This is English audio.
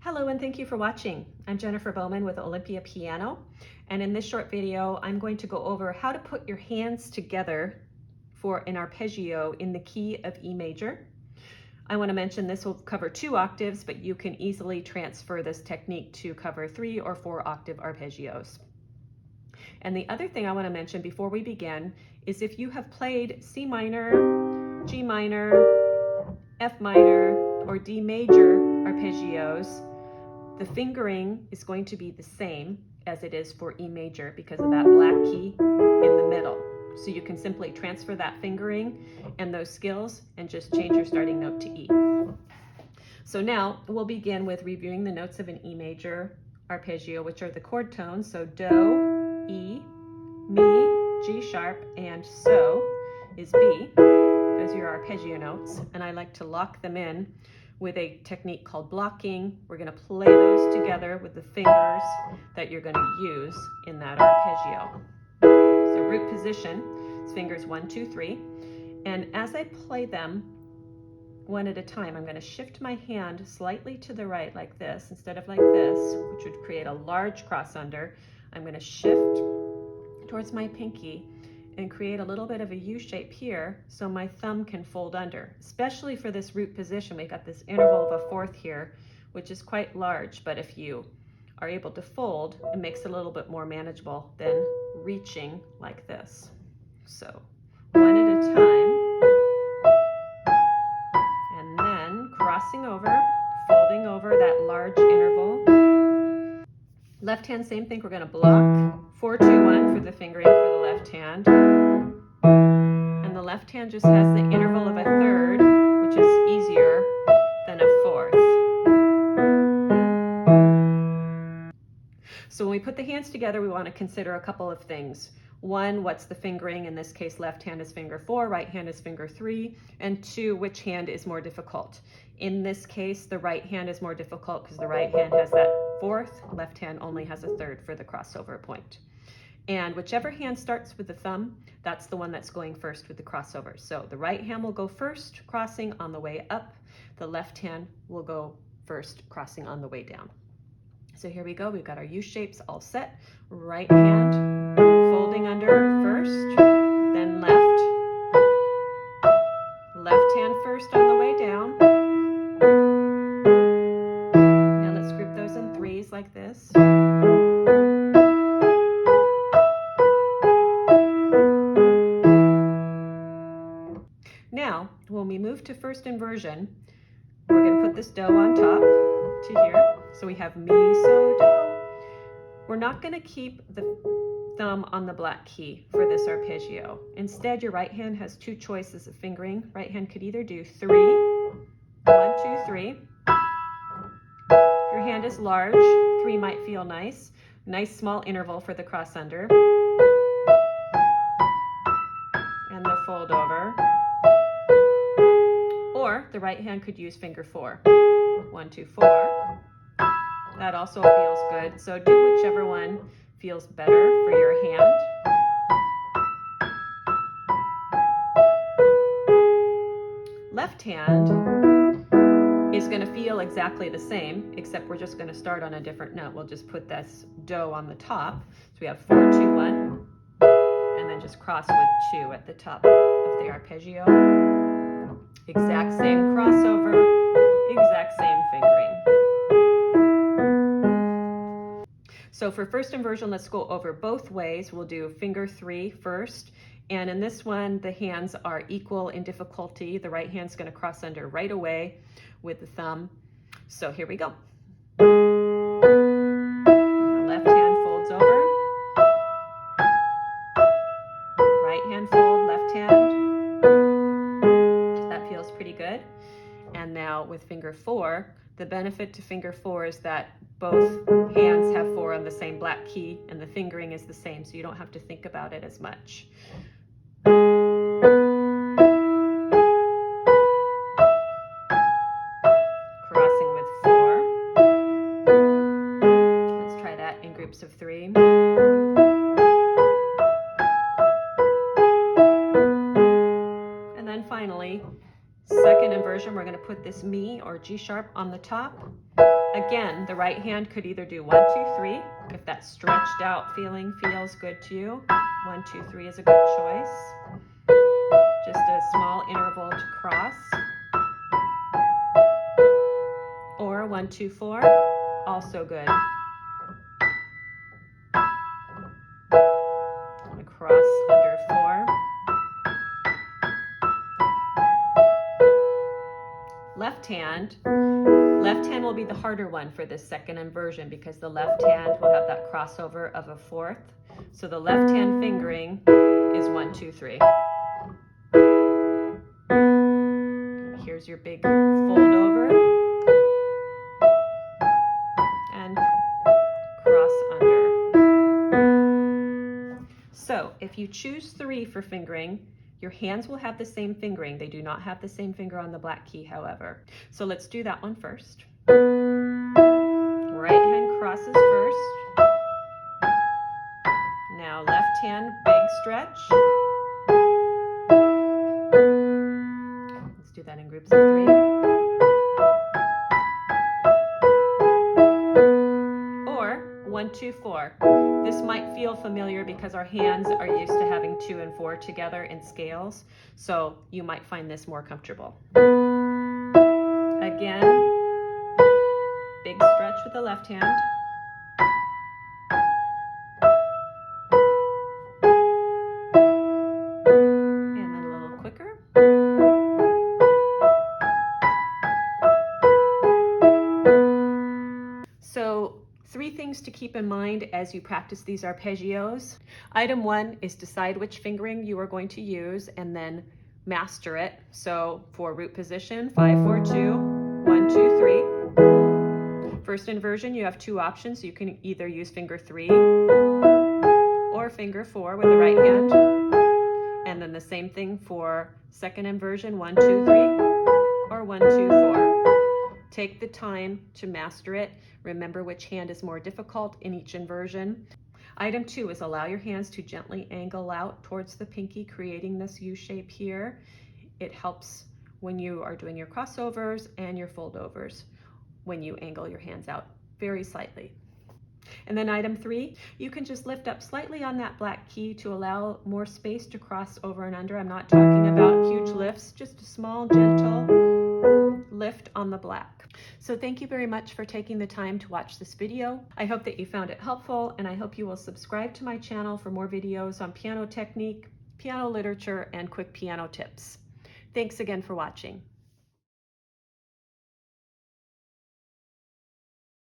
Hello and thank you for watching. I'm Jennifer Bowman with Olympia Piano, and in this short video I'm going to go over how to put your hands together for an arpeggio in the key of E major. I want to mention this will cover 2 octaves, but you can easily transfer this technique to cover 3 or 4 octave arpeggios. And the other thing I want to mention before we begin is if you have played C minor, G minor, F minor, or D major arpeggios, the fingering is going to be the same as it is for E major because of that black key in the middle. So you can simply transfer that fingering and those skills and just change your starting note to E. So now we'll begin with reviewing the notes of an E major arpeggio, which are the chord tones. So Do, E, Mi, G sharp, and So is B. Those are your arpeggio notes, and I like to lock them in with a technique called blocking. We're going to play those together with the fingers that you're going to use in that arpeggio. So root position is fingers 1, 2, 3, and as I play them one at a time, I'm going to shift my hand slightly to the right like this instead of like this, which would create a large cross under. I'm going to shift towards my pinky and create a little bit of a U shape here so my thumb can fold under. Especially for this root position, we've got this interval of a fourth here, which is quite large, but if you are able to fold, it makes it a little bit more manageable than reaching like this. So one at a time, and then crossing over, folding over that large interval. Left hand, same thing, we're going to block 4, 2, 1 for the fingering for the left hand. And the left hand just has the interval of a third, which is easier than a fourth. So when we put the hands together, we want to consider a couple of things. One, what's the fingering? In this case, left hand is finger 4, right hand is finger 3. And 2, which hand is more difficult? In this case, the right hand is more difficult because the right hand has that fourth, left hand only has a third for the crossover point. And whichever hand starts with the thumb, that's the one that's going first with the crossover. So the right hand will go first, crossing on the way up. The left hand will go first, crossing on the way down. So here we go. We've got our U shapes all set. Right hand folding under first, then left. Left hand first on the way down. Now let's group those in threes like this. Now, when we move to first inversion, we're going to put this Do on top to here. So we have Mi, So, Do. We're not going to keep the thumb on the black key for this arpeggio. Instead, your right hand has 2 choices of fingering. Right hand could either do 3, 1, 2, 3. If your hand is large, 3 might feel nice. Nice small interval for the cross under. And the fold over. Or the right hand could use finger 4. 1, 2, 4. That also feels good. So do whichever one feels better for your hand. Left hand is going to feel exactly the same, except we're just going to start on a different note. We'll just put this Do on the top. So we have 4, 2, 1, and then just cross with 2 at the top of the arpeggio. Exact same crossover, exact same fingering. So for first inversion, let's go over both ways. We'll do finger 3 first, and in this one, the hands are equal in difficulty. The right hand's going to cross under right away with the thumb. So here we go. Now left hand folds over. Right hand fold, left hand. That feels pretty good. And now with finger 4, the benefit to finger 4 is that both hands have 4 on the same black key and the fingering is the same, so you don't have to think about it as much. Crossing with 4. Let's try that in groups of 3. And then finally, second inversion, we're going to put this Mi or G sharp on the top Again, the right hand could either do 1, 2, 3, if that stretched out feeling feels good to you. 1, 2, 3 is a good choice. Just a small interval to cross. Or 1, 2, 4, also good. Cross under 4. Left hand will be the harder one for this second inversion because the left hand will have that crossover of a fourth. So the left hand fingering is 1, 2, 3. Here's your big fold over and cross under. So if you choose 3 for fingering, your hands will have the same fingering. They do not have the same finger on the black key, however. So let's do that one first. Right hand crosses first. Now left hand, big stretch. Let's do that in groups of 3. Or 1, 2, 4. This might feel familiar because our hands are used to having 2 and 4 together in scales, so you might find this more comfortable. Again, big stretch with the left hand. And then a little quicker. So 3 things to keep in mind as you practice these arpeggios. Item 1 is decide which fingering you are going to use and then master it. So for root position, 5, 4, 2, 1, 2, 3. First inversion, you have 2 options. You can either use finger 3 or finger 4 with the right hand. And then the same thing for second inversion, 1, 2, 3 or 1, 2, 4. Take the time to master it. Remember which hand is more difficult in each inversion. Item 2 is allow your hands to gently angle out towards the pinky, creating this U shape here. It helps when you are doing your crossovers and your foldovers when you angle your hands out very slightly. And then item 3, you can just lift up slightly on that black key to allow more space to cross over and under. I'm not talking about huge lifts, just a small, gentle lift on the black. So thank you very much for taking the time to watch this video. I hope that you found it helpful, and I hope you will subscribe to my channel for more videos on piano technique, piano literature, and quick piano tips. Thanks again for watching.